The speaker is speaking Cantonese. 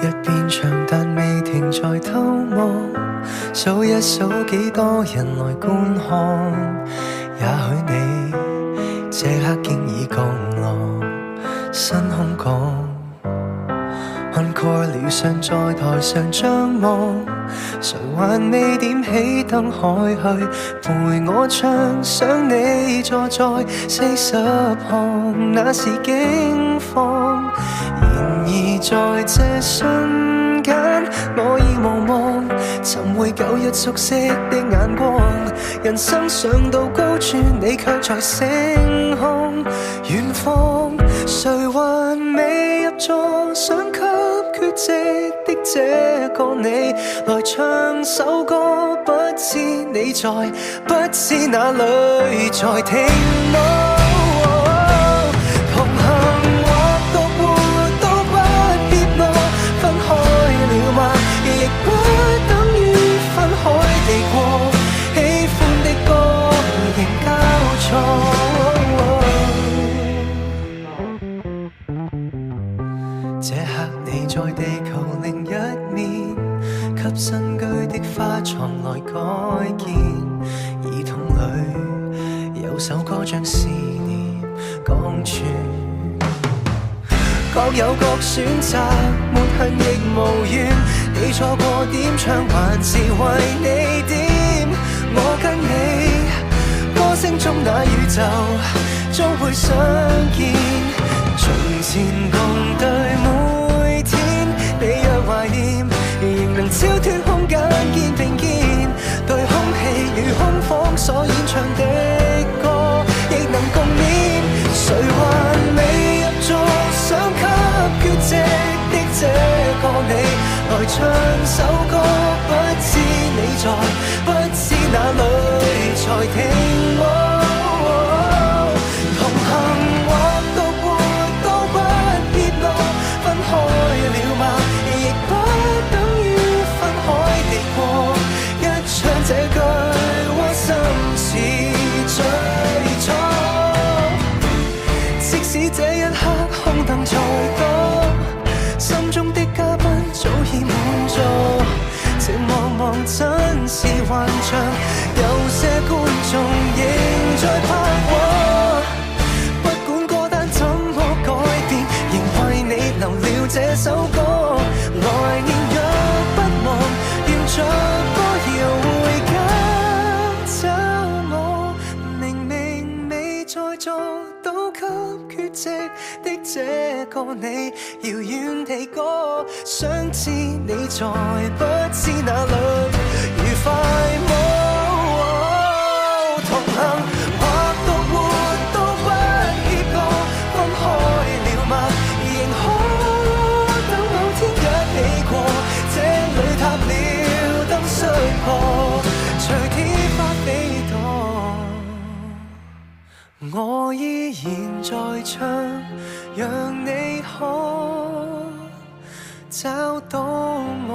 一邊唱但未停在偷望，數一數幾多人來觀看。也許你這刻經已降落新空港，看過了尚在台上張望，誰還未點起燈海去陪我唱，想你坐在40旁，那是驚慌。然而在這瞬間，我已無望尋回舊日熟悉的眼光。人生上到高處，你卻在星空遠方。誰還未入座，想給缺席的這個你來唱首歌，不知你在，不知哪裏在聽我。同行或獨活都不怯懦，分開了嗎？亦不等於分開地過，喜歡的歌仍交錯。這刻你在地球另一面，給新居的花床來改建，耳筒裏有首歌將思念講穿。各有各選擇，沒恨亦無怨，你錯過點唱還是為你點。我跟你歌聲中那宇宙終會相見，從前共對每天，你若懷念仍能超脫空間肩並肩，對空氣與空房所演唱的歌亦能共勉。誰還未入座，想給缺席的這個你來唱首歌，不知你在，不知哪裏才聽我。同行或獨活都不怯懦，分開了嗎？亦不等於分開地過，一唱這句窩心似最初。即使這一刻空凳再多，心中的嘉賓早已滿座，寂寞望真是幻象，有些觀眾仍在拍和。不管歌單怎麼改變，仍為你留了這首歌。來年若不忘，沿着歌謠回家找我。明明未在座，都給缺席的這個你遙遠地歌，想知你在，不知哪裏愉快麼？同行或獨活都不怯懦，分開了嗎？仍可等某天一起過，這裏塌了燈摔破，隨天花飛墮，我依然在唱，讓你可找到我。